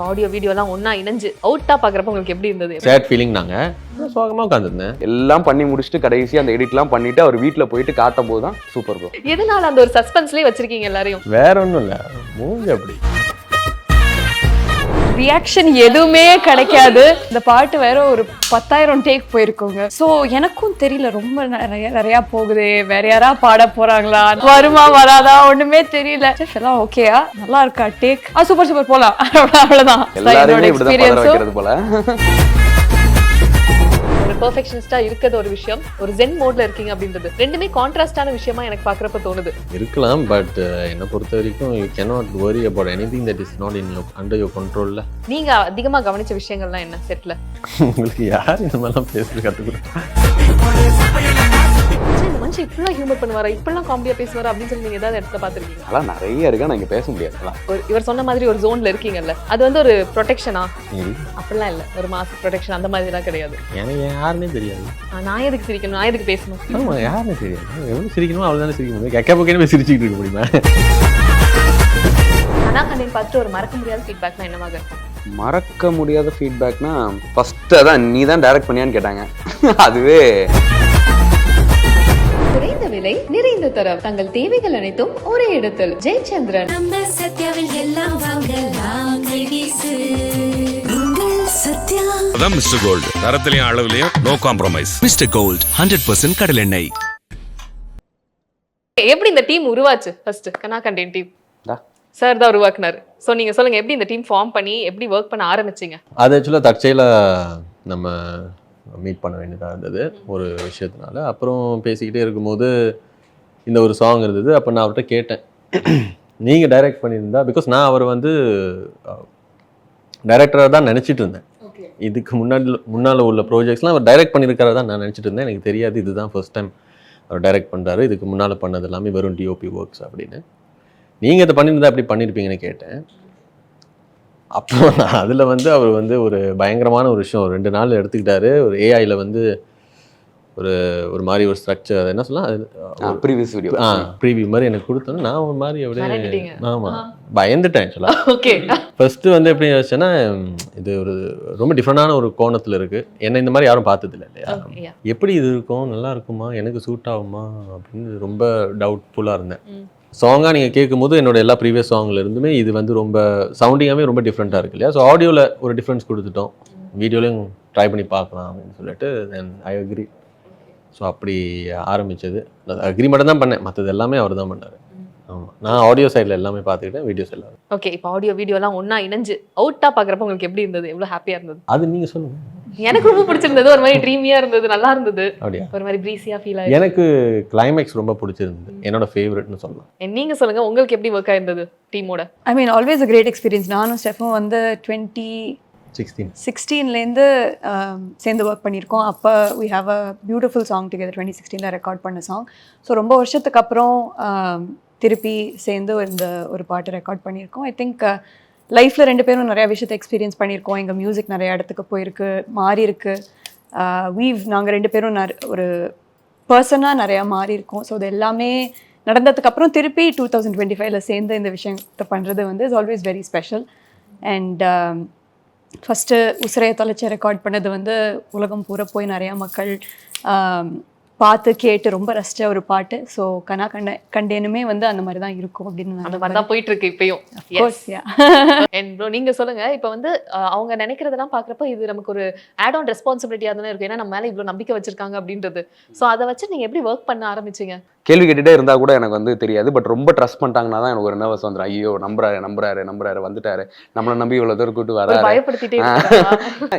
Audio வீடியோலாம் ஒண்ணா இணைஞ்சு அவுட்டா பாக்குறப்ப உங்களுக்கு எப்படி இருந்தது? Sad feeling. நாங்க சோகமா உட்காந்துருந்தேன். எல்லாம் பண்ணி முடிச்சுட்டு கடைசி அந்த எடிட்லாம் பண்ணிட்டு அவர் வீட்டில் போயிட்டு காட்டும் போது தான் சூப்பர் ப்ரோ. எதனால அந்த ஒரு சஸ்பென்ஸ்லயே வச்சிருக்கீங்க எல்லாரையும்? வேற ஒன்றும் இல்லை, மூஞ்சி அப்படி. ரியாக்ஷன் எதுவுமே கிடைக்காது. இந்த பாட்டு வேற ஒரு 10,000 டேக் போயிருக்கோங்க. ஸோ எனக்கும் தெரியல, ரொம்ப நிறையா போகுது, வேற யாரா பாட போறாங்களா, வருமா வராதா ஒண்ணுமே தெரியல. எல்லாம் ஓகேயா, நல்லா இருக்கா டேக், சூப்பர் சூப்பர் போலாம், அவ்வளவுதான். எல்லாருமே இப்படிதான் பதற வைக்கிறது போல. ஒரு பெர்ஃபெக்ஷனிஸ்டா இருக்கிறது ஒரு விஷயம், ஒரு ஜென் மோட்ல இருக்கீங்க அப்படின்றது ரெண்டுமே கான்ட்ராஸ்டான விஷயமா எனக்கு பாக்குறப்ப தோணுது. இருக்கலாம், பட் என்னை பொறுத்த வரைக்கும் you cannot worry about anything that is not in your under your control. நீங்க அதிகமா கவனிச்ச விஷயங்கள்லாம் என்ன செட்ல? உங்களுக்கு யார் இந்த மாதிரிலாம் பேசுறது கத்துக்கிறோம்? இந்த மனுஷன் இப்படிலாம் ஹியூமர் பண்ணுவாரா, இப்படிலாம் காமெடியா பேசுவாரா அப்படின்னு சொல்லி நீங்க ஏதாவது இடத்துல பாத்துருக்கீங்க? அதெல்லாம் நிறைய இருக்கு, நான் இங்க பேச முடியாது. இவர் சொன்ன மாதிரி ஒரு ஜோன்ல இருக்கீங்கல்ல, அது வந்து ஒரு ப்ரொடெக்ஷனா? அப்படிலாம் இல்ல, ஒரு மாஸ் ப்ரொடெக்ஷன் அந்த மாதிரி எல்லாம் கிடையாது. எனக்கு யாருன்னே தெரியாது. நான் எதுக்கு சிரிக்கணும், நான் எதுக்கு பேசணும்? ஆமா, யாருன்னே தெரியாது. எவ்வளவு சிரிக்கணுமோ அவ்வளவுதானே சிரிக்க முடியும். கெக்க பக்கமே சிரிச்சுக்கிட்டு இருக்க முடியுமா? ஆனா கண்டென்ட் பார்த்துட்டு ஒரு மறக்க முடியாத ஃபீட்பேக்னா என்னவாக இருக்கும்? மறக்க முடியாத ஃபீட்பேக்னா ஃபர்ஸ்ட் அதான் நீ தான் டைரக்ட் பண்ணியான்னு கேட்டாங்க. அதுவே குறைந்த விலை நிறைந்த தரம், தங்கள் தேவைகள் அனைத்தும் ஒரே இடத்தில். ஜெயச்சந்திரன். நம்ம சத்யாவில் எல்லாம் வாங்கலாம் கைவீசு. சத்யா அதான் மிஸ்டர் கோல்டு, தரத்திலையும் அளவுலையும் நோ காம்ப்ரமைஸ். மிஸ்டர் கோல்ட் 100% கடல் எண்ணெய். எப்படி இந்த டீம் உருவாச்சு? ஃபர்ஸ்ட் கனா கண்டென்ட் டீம் சார் தான் உருவாக்குனாரு. ஸோ நீங்க சொல்லுங்க, எப்படி இந்த டீம் ஃபார்ம் பண்ணி எப்படி ஒர்க் பண்ண ஆரம்பிச்சிங்க? அது ஆக்சுவலாக தற்செயல நம்ம மீட் பண்ண வேண்டியதாக இருந்தது ஒரு விஷயத்தினால. அப்புறம் பேசிக்கிட்டே இருக்கும்போது இந்த ஒரு சாங் இருந்தது. அப்போ நான் அவர்கிட்ட கேட்டேன், நீங்கள் டைரக்ட் பண்ணியிருந்தா, பிகாஸ் நான் அவர் வந்து டைரக்டராக தான் நினச்சிட்டு இருந்தேன். இதுக்கு முன்னால் உள்ள ப்ராஜெக்ட்ஸ்லாம் அவர் டைரக்ட் பண்ணியிருக்கிறதா தான் நான் நினச்சிட்டு இருந்தேன். எனக்கு தெரியாது இதுதான் ஃபர்ஸ்ட் டைம் அவர் டைரக்ட் பண்ணுறாரு. இதுக்கு முன்னால் பண்ணது எல்லாமே வெறும் டிஓபி ஒர்க்ஸ் அப்படின்னு. நீங்கள் இதை பண்ணியிருந்தா எப்படி பண்ணியிருப்பீங்கன்னு கேட்டேன். அப்போ நான் அதில் வந்து அவர் வந்து ஒரு பயங்கரமான ஒரு விஷயம் 2 நாள் எடுத்துக்கிட்டாரு. ஒரு ஏஐயில் வந்து ஒரு மாதிரி ஒரு ஸ்ட்ரக்சர், அதை என்ன சொல்லலாம், ப்ரீவியஸ் வீடியோ ப்ரீவியூ மாதிரி எனக்கு கொடுத்தோன்னு நான் ஒரு மாதிரி அப்படியே ஆமாம் பயந்துட்டேன். ஆக்சுவலாக ஓகே, ஃபர்ஸ்ட் வந்து எப்படி யோசிச்சேன்னா, இது ஒரு ரொம்ப டிஃப்ரெண்டான ஒரு கோணத்தில் இருக்குது. என்ன இந்த மாதிரி யாரும் பார்த்ததில்லை இல்லையா, எப்படி இது இருக்கும், நல்லா இருக்குமா, எனக்கு சூட் ஆகுமா அப்படின்னு ரொம்ப டவுட்ஃபுல்லாக இருந்தேன். சாங்காக நீங்கள் கேட்கும்போது என்னோட எல்லா ப்ரீவியஸ் சாங்ல இருந்துமே இது வந்து ரொம்ப சவுண்டிங்காகவே ரொம்ப டிஃப்ரெண்ட்டாக இருக்கு இல்லையா. ஸோ ஆடியோவில் ஒரு டிஃப்ரென்ஸ் கொடுத்துட்டோம், வீடியோலையும் ட்ரை பண்ணி பார்க்கலாம் அப்படின்னு சொல்லிட்டு தென் ஐ அக்ரி. ஸோ அப்படி ஆரம்பித்தது. அக்ரி மட்டும் தான் பண்ணேன், மற்றது எல்லாமே அவர் தான் பண்ணார். ஆமாம், நான் ஆடியோ சைடில் எல்லாமே பார்த்துக்கிட்டேன், வீடியோஸ் எல்லாம். ஓகே, இப்போ ஆடியோ வீடியோலாம் ஒன்றா இணைஞ்சு அவுட்டாக பார்க்குறப்ப உங்களுக்கு எப்படி இருந்தது, எவ்வளோ ஹாப்பியாக இருந்தது? அது நீங்கள் சொல்லுங்கள். எனக்கு ரொம்ப பிடிச்சிருந்தது, ஒரு மாதிரி ட்ரீமியாக இருந்தது, நல்லா இருந்தது. அப்படியா? ஒரு மாதிரி ப்ரீஸியாக ஃபீல் ஆகுது. எனக்கு கிளைமேக்ஸ் ரொம்ப பிடிச்சிருந்தது, என்னோட ஃபேவரட்னு சொல்லலாம். நீங்கள் சொல்லுங்கள், உங்களுக்கு எப்படி ஒர்க் ஆயிருந்தது டீமோட? I mean always a great experience. நானும் ஸ்டெஃபும் வந்து 2016 சேர்ந்து ஒர்க் பண்ணியிருக்கோம். அப்போ we have a beautiful song together. 2016 record பண்ண சாங். ஸோ ரொம்ப வருஷத்துக்கு அப்புறம் திருப்பி சேர்ந்து இந்த ஒரு பாட்டு ரெக்கார்ட் பண்ணியிருக்கோம். ஐ திங்க் லைஃப்பில் 2 பேரும் நிறையா விஷயத்தை எக்ஸ்பீரியன்ஸ் பண்ணியிருக்கோம். எங்கள் மியூசிக் நிறையா இடத்துக்கு போயிருக்கு, மாறி இருக்கு. நாங்கள் 2 பேரும் ஒரு பர்சனாக நிறையா மாறி இருக்கோம். ஸோ அது எல்லாமே நடந்ததுக்கப்புறம் திருப்பி 2025 சேர்ந்து இந்த விஷயத்தை பண்ணுறது வந்து is always very special. And first உசிரையை தொலைச்சி ரெக்கார்ட் பண்ணது வந்து உலகம் பூரா போய் நிறையா மக்கள் பார்த்து கேட்டு ரொம்ப ரசித்த ஒரு பாட்டு. ஸோ கனா கண்டேனுமே வந்து அந்த மாதிரி தான் இருக்கும் அப்படின்னு அந்த மாதிரி தான் போயிட்டு இருக்கு இப்பயும். ப்ரோ நீங்க சொல்லுங்க, இப்போ வந்து அவங்க நினைக்கிறதெல்லாம் பார்க்குறப்ப இது நமக்கு ஒரு ஆட் ஆன் ரெஸ்பான்சிபிலிட்டியாக தானே இருக்கும், ஏன்னா நம்ம மேலே இவ்வளோ நம்பிக்கை வச்சிருக்காங்க அப்படின்றது. ஸோ அதை வச்சு நீங்கள் எப்படி ஒர்க் பண்ண ஆரம்பிச்சிங்க? கேள்வி கேட்டுட்டே இருந்தால் கூட எனக்கு வந்து தெரியாது, பட் ரொம்ப ட்ரஸ்ட் பண்ணிட்டாங்கன்னா தான் எனக்கு ஒரு நர்வஸ் வந்துடும். ஐயோ நம்புறாரு வந்துட்டாரு, நம்மளை நம்பி இவ்வளோ தூரம் கூட்டு வர பயப்படுத்திட்டே.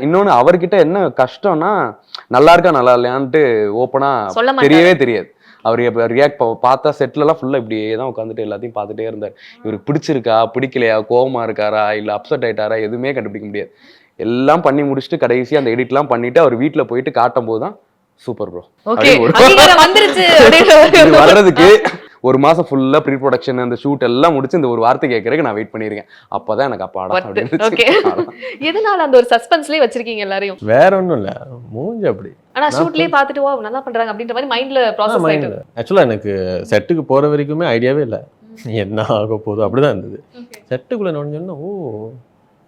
இன்னொன்று அவர்கிட்ட என்ன கஷ்டம்னா, நல்லா இருக்கா நல்லா இல்லையான்ட்டு ஓப்பனா தெரியவே தெரியாது. அவர் இப்போ ரியாக்ட் பார்த்தா செட்லலாம் ஃபுல்லாக இப்படியே தான் உட்காந்துட்டு எல்லாத்தையும் பார்த்துட்டே இருந்தார். இவருக்கு பிடிச்சிருக்கா பிடிக்கலையா, கோவமா இருக்காரா இல்லை அப்செட் ஆயிட்டாரா எதுவுமே கண்டுபிடிக்க முடியாது. எல்லாம் பண்ணி முடிச்சுட்டு கடைசி அந்த எடிட்லாம் பண்ணிட்டு அவர் வீட்டில் போயிட்டு காட்டும் போது தான் சூப்பர் ப்ரோ. வர்றதுக்கு 1 மாசம் ஃபுல்லா ப்ரீ ப்ரொடக்ஷன் அந்த ஷூட் எல்லாம் முடிச்சு இந்த ஒரு வார்த்தை கேட்கறதுக்கு நான் வெயிட் பண்ணிருக்கேன். அப்பதான் எனக்கு அப்பாடா அப்படின்னு. எதனால அந்த ஒரு சஸ்பென்ஸ்லயே வச்சிருக்கீங்க எல்லாரையும்? வேற ஒன்றும் இல்லை, மூஞ்சி அப்படி. ஆனா ஷூட்லயே பார்த்துட்டு வா நல்லா பண்றாங்க அப்படின்ற மாதிரி மைண்ட்ல ப்ராசஸ் ஆயிடுது. ஆக்சுவலா எனக்கு செட்டுக்கு போற வரைக்குமே ஐடியாவே இல்லை என்ன ஆக போதும், அப்படிதான் இருந்தது. செட்டுக்குள்ள நுழைஞ்சோன்னா ஓ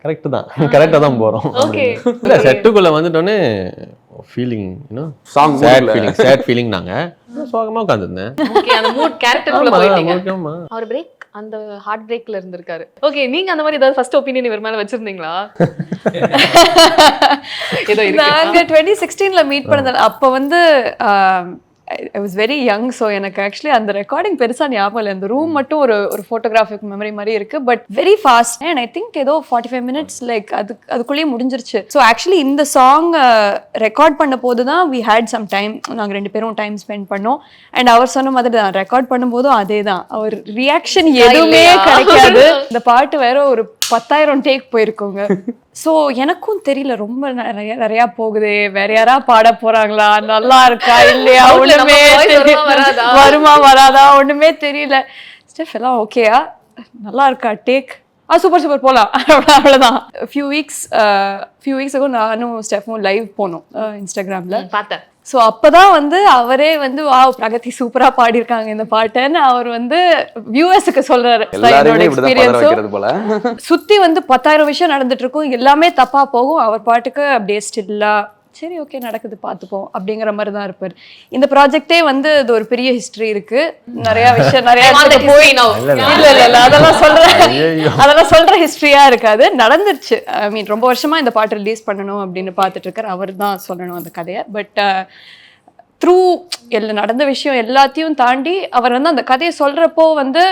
கரெக்ட் தான், கரெக்டாக தான் போகிறோம். ஓகே இல்லை செட்டுக்குள்ளே வந்துட்டோன்னே ஃபீலிங் Song சேட் ஃபீலிங் நாங்கள் சோகமாக உட்காந்துருந்தேன். ஓகே அந்த மூட் கேரக்டருக்குள்ள போயிட்டீங்க. ஆமா. அவர் பிரேக் அந்த ஹார்ட் பிரேக்ல இருந்திருக்காரு. ஓகே நீங்க அந்த மாதிரி ஏதாவது ஃபர்ஸ்ட் ஒபினியன் இவர் மேல வச்சிருந்தீங்களா? ஏதோ இருக்கு. நாங்க 2016ல மீட் பண்ணது அப்ப வந்து I was very young, so எனக்கு ஆக்சுவலி அந்த ரெக்கார்டிங் பெருசா ஞாபகம் இல்லை. அந்த ரூம் மட்டும் ஒரு ஃபோட்டோகிராஃபிக் மெமரி மாதிரி இருக்கு, but very fast. And I think ஏதோ 45 மினிட்ஸ் லைக் அதுக்குள்ளேயே முடிஞ்சிருச்சு. ஸோ ஆக்சுவலி இந்த சாங் ரெக்கார்ட் பண்ண போது தான் we had some time, நாங்க 2 பேரும் டைம் ஸ்பெண்ட் பண்ணோம். அண்ட் அவர் சொன்ன மாதிரி தான் ரெக்கார்ட் பண்ணும்போதும் அதே தான், அவர் ரியாக்ஷன் எதுவுமே கிடைக்காது. இந்த பாட்டு வேற ஒரு 10,000 டேக் போயிருக்கோங்க. ஸோ எனக்கும் தெரியல, ரொம்ப நிறையா போகுது, வேற யாரா பாட போறாங்களா, நல்லா இருக்கா இல்லையா, ஒண்ணுமே வருமா வராதா ஒண்ணுமே தெரியல. ஸ்டெஃப் எல்லாம் ஓகேயா, நல்லா இருக்கா டேக், சூப்பர் போகலாம், அவ்வளோதான். ஃபியூ வீக்ஸ் நானும் ஸ்டெஃபும் லைவ் போனோம் இன்ஸ்டாகிராமில் பார்த்தேன். ஸோ அப்போதான் வந்து அவரே வந்து வாவ் பிரகதி சூப்பராக பாடியிருக்காங்க இந்த பாட்டுன்னு அவர் வந்து வியூவர்ஸுக்கு சொல்றாரு. சுற்றி வந்து 10,000 விஷயம் நடந்துட்டு இருக்கும், எல்லாமே தப்பா போகும், அவர் பாட்டுக்கு அப்படியே ஸ்டில்லா சரி ஓகே நடக்குது பார்த்துப்போம் அப்படிங்கிற மாதிரி தான் இருப்பார். இந்த ப்ராஜெக்டே வந்து இது ஒரு பெரிய ஹிஸ்டரி இருக்கு, நிறைய விஷயம் நிறைய இல்ல அதெல்லாம் சொல்ற ஹிஸ்டரியா இருக்காது, நடந்துருச்சு. ஐ மீன் ரொம்ப வருஷமா இந்த பாட்டு ரிலீஸ் பண்ணணும் அப்படின்னு பார்த்துட்டு இருக்காரு, அவர் தான் சொல்லணும் அந்த கதையை. பட் த்ரூ நடந்த விஷயம் எல்லாத்தையும் தாண்டி அவர் வந்து அந்த கதையை சொல்றப்போ வந்து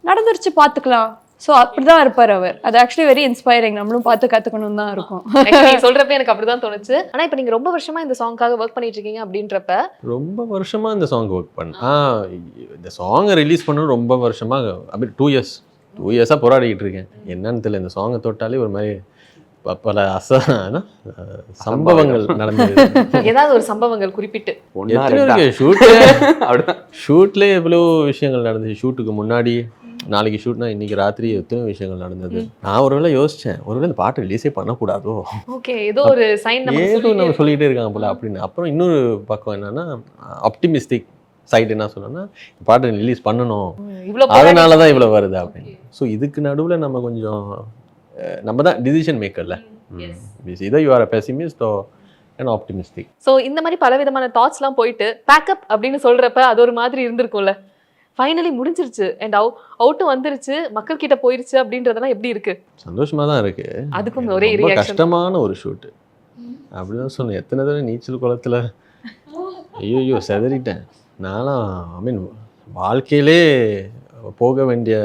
நடந்துருச்சு பார்த்துக்கலாம், ஸோ அப்படிதான் இருப்பார் அவர். அது ஆக்சுவலி வெரி இன்ஸ்பைரிங், நம்மளும் பார்த்து கற்றுக்கணும் தான் இருக்கும். சொல்றப்ப எனக்கு அப்படிதான் தோணுச்சு. ஆனால் இப்போ நீங்கள் ரொம்ப வருஷமா இந்த சாங்காக ஒர்க் பண்ணிட்டு இருக்கீங்க அப்படின்றப்ப ரொம்ப வருஷமா இந்த சாங் ஒர்க் இந்த சாங்கை ரிலீஸ் பண்ணணும் ரொம்ப வருஷமா, அப்படி 2 இயர்ஸாக போராடிக்கிட்டு இருக்கேன். என்னன்னு தெரியல, இந்த சாங்கை தொட்டாலே ஒரு மாதிரி பல சம்பவங்கள் நடந்தது. ஏதாவது ஒரு சம்பவங்கள் குறிப்பிட்டு ஷூட்ல எவ்வளோ விஷயங்கள் நடந்துச்சு. ஷூட்டுக்கு முன்னாடி நாளைக்கு ஷூட்னா இன்னைக்கு ராத்திரி எத்தனை விஷயங்கள் நடந்தது. நான் ஒருவேளை யோசிச்சேன், ஒருவேளை இந்த பாட்டு ரிலீஸே பண்ணக்கூடாதோ, ஓகே ஏதோ ஒரு சைன் நம்ம சொல்லிட்டே இருக்காங்க போல அப்படின்னு. அப்புறம் இன்னொரு பக்கம் என்னன்னா ஆப்டிமிஸ்டிக் சைடு என்ன சொன்னோன்னா பாட்டு ரிலீஸ் பண்ணணும், அதனால தான் இவ்வளோ வருது அப்படின்னு. ஸோ இதுக்கு நடுவில் நம்ம கொஞ்சம் நம்ம தான் டிசிஷன் மேக்கர்ல, இதோ you are a pessimist and optimistic. So இந்த மாதிரி பலவிதமான தாட்ஸ்லாம் போயிட்டு பேக்கப் அப்படின்னு சொல்றப்ப அது ஒரு மாதிரி இருந்திருக்கும்ல. ஃபைனலி முடிஞ்சிருச்சு அண்ட் அவுட்டும் வந்துருச்சு, மக்கள் கிட்ட போயிருச்சு அப்படின்றதெல்லாம் எப்படி இருக்கு? சந்தோஷமா தான் இருக்கு. அதுக்கும் ஒரே கஷ்டமான ஒரு ஷூட் அப்படிதான் சொன்னேன். எத்தனை தடவை நீச்சல் குளத்துல ஐயோ செதறிட்டேன் நான்லாம். ஐ மீன் வாழ்க்கையிலே போக வேண்டிய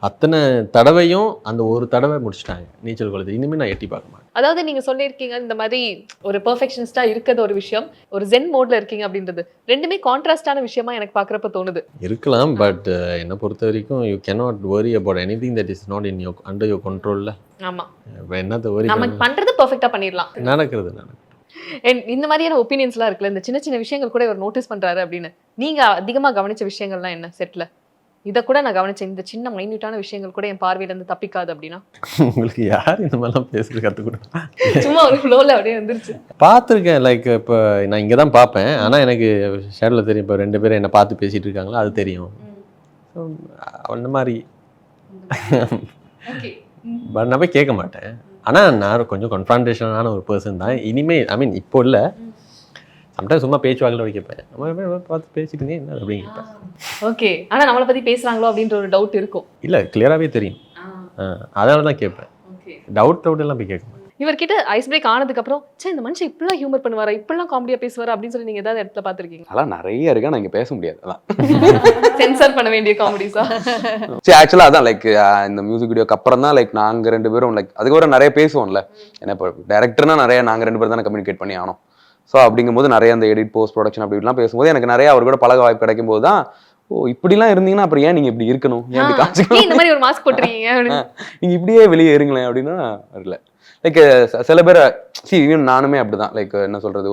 அத்தனை தடவையும் அந்த ஒரு தடவை முடிச்சிட்டாங்க நீச்சல் குளத்தை. இனிமேல் நான் எட்டி பார்க்க மாட்டேன். அதாவது நீங்க சொல்லியிருக்கீங்க இந்த மாதிரி ஒரு பெர்ஃபெக்ஷனிஸ்டா இருக்கிறது ஒரு விஷயம், ஒரு ஜென் மோட்ல இருக்கீங்க அப்படின்றது ரெண்டுமே கான்ட்ராஸ்டான விஷயமா எனக்கு பார்க்குறப்ப தோணுது. இருக்கலாம், பட் என்னை பொறுத்த வரைக்கும் you cannot worry about anything that is not in your under your கண்ட்ரோல்ல. ஆமா, என்னத்தை வரி நம்ம பண்றது பெர்ஃபெக்ட்டா பண்ணிடலாம், நடக்கிறது. இந்த மாதிரியான ஒப்பீனியன்ஸ்லாம் இருக்குல்ல, இந்த சின்ன சின்ன விஷயங்கள் கூட இவர் நோட்டீஸ் பண்றாரு அப்படின்னு நீங்க அதிகமா கவனிச்ச விஷயங்கள்லாம் என்ன செட்ல? இதை கூட நான் கவனிச்சேன், இந்த சின்ன மைன்யூட்டான விஷயங்கள் கூட என் பார்வையில இருந்து தப்பிக்காது அப்படின்னா. உங்களுக்கு யார் இந்த மாதிரிலாம் பேசுறது கற்றுக்கொடுத்தா? சும்மா ஒரு ஃப்ளோவில் அப்படியே வந்துருச்சு. பார்த்துருக்கேன், லைக் இப்போ நான் இங்கே தான் பார்ப்பேன், ஆனால் எனக்கு ஷேடில் தெரியும். இப்போ 2 பேரும் என்னை பார்த்து பேசிகிட்டு இருக்காங்களா அது தெரியும். அந்த மாதிரி பட் நான் போய் கேட்க மாட்டேன். ஆனால் நான் கொஞ்சம் கன்ஃபரன்டேஷனான ஒரு பர்சன் தான் இனிமேல். ஐ மீன் இப்போ இல்லை, சம்டைம்ஸ் சும்மா பேச்சுவாக்கில் வைக்கப்பேன், நம்ம பார்த்து பேசிட்டு இருந்தேன் என்ன அப்படின்னு கேட்பேன். ஓகே, ஆனால் நம்மளை பற்றி பேசுகிறாங்களோ அப்படின்ற ஒரு டவுட் இருக்கும். இல்லை கிளியராகவே தெரியும், அதனால தான் கேட்பேன். டவுட் எல்லாம் போய் கேட்க மாட்டேன். இவர்கிட்ட ஐஸ் பிரேக் ஆனதுக்கு அப்புறம் சே இந்த மனுஷன் இப்படிலாம் ஹியூமர் பண்ணுவாரா, இப்படிலாம் காமெடியா பேசுவாரா அப்படின்னு சொல்லி நீங்க ஏதாவது இடத்துல பார்த்துருக்கீங்க? அதெல்லாம் நிறைய இருக்கு, நான் இங்கே பேச முடியாது. அதான் சென்சார் பண்ண வேண்டிய காமெடிஸா? சரி, ஆக்சுவலாக அதான் லைக் இந்த மியூசிக் வீடியோக்கு அப்புறம் தான் லைக் நாங்கள் 2 பேரும் லைக் அதுக்கப்புறம் நிறைய பேசுவோம்ல. ஏன்னா இப்போ டேரக்டர்னா நிறைய நாங்கள் 2 பேர் தானே கம்யூனிகேட் பண்ணி ஆனோம். ஸோ அப்படிங்கும்போது நிறைய அந்த எடிட் போஸ்ட் ப்ரொடக்ஷன் அப்படிலாம் பேசும்போது எனக்கு நிறைய அவர் கூட பழக வாய்ப்பு கிடைக்கும் போது தான், ஓ இப்படிலாம் இருந்தீங்கன்னா அப்புறம் ஏன் நீங்க இப்படி இருக்கணும், ஏன் இப்படி காமிச்சிக்கணும், இந்த மாதிரி ஒரு மாஸ்க் போட்டுருக்கீங்க, நீங்க இப்படியே வெளியே இருங்களேன் அப்படின்னா வரல. லைக் சில பேர் நானுமே அப்படிதான், லைக் என்ன சொல்றது,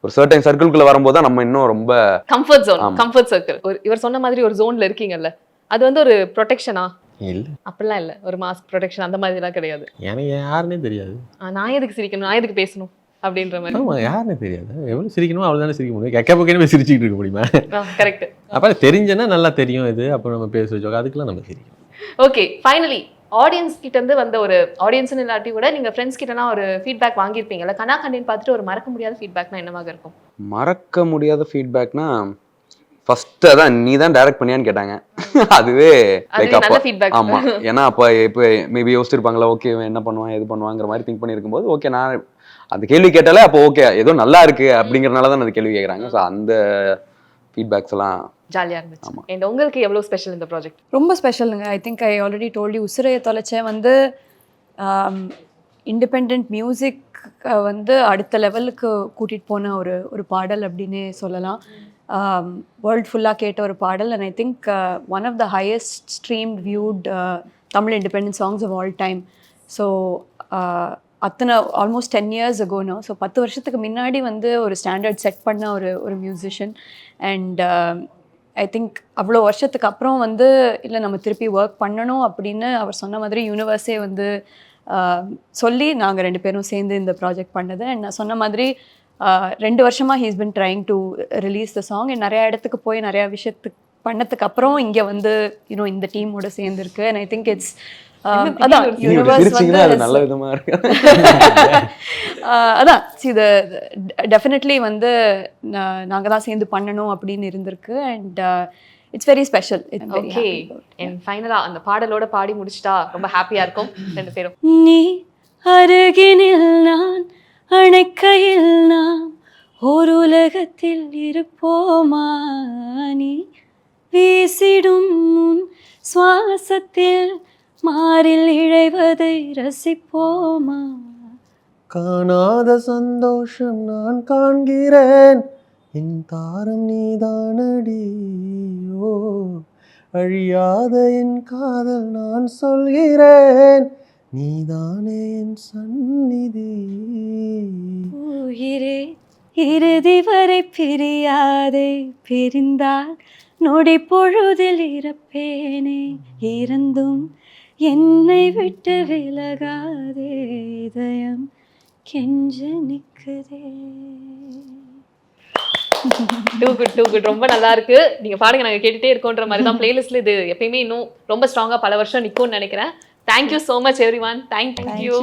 ஒரு சர்டன் சர்க்கிள்குள்ள வரும்போது தான் நம்ம இன்னும் ரொம்ப கம்ஃபர்ட் ஜோன், கம்ஃபர்ட் சர்க்கிள். இவர் சொன்ன மாதிரி ஒரு ஜோன்ல இருக்கீங்கல்ல, அது வந்து ஒரு ப்ரொடெக்ஷனா? இல்ல அப்படிலாம் இல்ல, ஒரு மாஸ்க் ப்ரொடெக்ஷன் அந்த மாதிரி எல்லாம் கிடையாது. எனக்கு யாருன்னே தெரியாது, நான் எதுக்கு சிரிக்கணும், நான் எதுக்கு பேசணும் அப்படின்ற மாதிரி. ஆமா, யாருன்னு தெரியாது, எவ்வளவு சிரிக்கணுமோ அவ்வளவுதானே சிரிக்க முடியும். கெக்க பக்கமே சிரிச்சுக்கிட்டு இருக்க முடியுமா? கரெக்ட். அப்ப தெரிஞ்சனா நல்லா தெரியும் இது, அப்ப நம்ம பேச வச்சோம், அதுக்கெல்லாம் நம்ம சிரிக்கணும். ஓகே, ஃபைனலி ஆடியன்ஸ் கிட்ட இருந்து வந்த ஒரு ஆடியன்ஸ்னு இல்லாட்டி கூட நீங்க ஃப்ரெண்ட்ஸ் கிட்டலாம் ஒரு ஃபீட்பேக் வாங்கியிருப்பீங்கல்ல, கனா கண்டின் பார்த்துட்டு ஒரு மறக்க முடியாத ஃபீட்பேக்னா என்னவாக இருக்கும்? மறக்க முடியாத ஃபீட்பேக்னா ஃபர்ஸ்ட் அதான் நீ தான் டைரக்ட் பண்ணியான்னு கேட்டாங்க. அதுவே லைக் நல்ல அப்போ ஃபீட்பேக். ஆமா, ஏன்னா அப்போ இப்போ மேபி யோசிச்சிருப்பாங்களா, ஓகே என்ன பண்ணுவான் எது பண்ணுவாங்கிற மாதிரி திங்க் பண்ணியிருக்கும் போது ஓகே நான் அந்த கேள்வி கேட்டாலே அப்போ ஓகே ஏதோ நல்லா இருக்கு அப்படிங்கறனால தான் அந்த கேள்வி கேட்குறாங்க. ஸோ அந்த ஃபீட்பேக்ஸ் எல்லாம் ஜாலியா இருந்துச்சு. அண்ட் உங்களுக்கு எவ்வளவு ஸ்பெஷல் இந்த ப்ராஜெக்ட்? ரொம்ப ஸ்பெஷலுங்க. I think I already told you, உசிரைய தொலைச்சேன் வந்து இண்டிபெண்ட் மியூசிக் வந்து அடுத்த லெவலுக்கு கூட்டிகிட்டு போன ஒரு பாடல் அப்படின்னே சொல்லலாம். வேர்ல்ட் ஃபுல்லாக கேட்ட ஒரு பாடல். And I think one of the highest stream viewed Tamil independent songs of all time. So அத்தனை ஆல்மோஸ்ட் 10 years ago. ஸோ 10 வருஷத்துக்கு முன்னாடி வந்து ஒரு ஸ்டாண்டர்ட் செட் பண்ண ஒரு மியூசிஷியன். அண்ட் ஐ திங்க் அவ்வளோ வருஷத்துக்கு அப்புறம் வந்து இல்லை நம்ம திருப்பி ஒர்க் பண்ணணும் அப்படின்னு அவர் சொன்ன மாதிரி யூனிவர்ஸே வந்து சொல்லி நாங்கள் 2 பேரும் சேர்ந்து இந்த ப்ராஜெக்ட் பண்ணது. அண்ட் நான் சொன்ன மாதிரி 2 வருஷமாக he's been trying to release the song. And நிறையா இடத்துக்கு போய் நிறையா விஷயத்துக்கு பண்ணதுக்கு அப்புறம் இங்கே வந்து இந்த டீமோட சேர்ந்துருக்கு. அண்ட் ஐ திங்க் இட்ஸ் அதான் யூனிவர்ஸ் வந்து நல்ல விதமா இருக்கு. அதான் இது டெஃபினெட்லி வந்து நாங்கள் தான் சேர்ந்து பண்ணணும் அப்படின்னு இருந்திருக்கு. And it's very special. Okay, and ஃபைனலா அந்த பாடலோட பாடி முடிச்சிட்டா ரொம்ப ஹாப்பியா இருக்கும் 2 பேரும். நீ அருகினில் நான் அணைக்கையில் நாம் ஒரு உலகத்தில் இருப்போமா, நீ வீசிடும் சுவாசத்தில் மாறில் இழைவதை ரசிப்போமா. காணாத சந்தோஷம் நான் காண்கிறேன், என் தாரம் நீதானடி, ஓ அழியாத என் காதல் நான் சொல்கிறேன், நீதானே என் சந்நிதி. உயிரே இறுதி வரை பிரியாதே, பிரிந்தால் நொடி பொழுதில் இறப்பேனே, இருந்தும் என்னை விட்டு விலகாதே, இதயம் கெஞ்ச நிற்குதே. டூ குட் ரொம்ப நல்லா இருக்கு. நீங்க பாடுங்க, நாங்க கேட்டுட்டே இருக்கோன்ற மாதிரி தான். பிளேலிஸ்ட்ல இது எப்பயுமே இன்னும் ரொம்ப ஸ்ட்ராங்கா பல வருஷம் நிக்கும்னு நினைக்கிறேன். Thank you so much everyone. Thank you.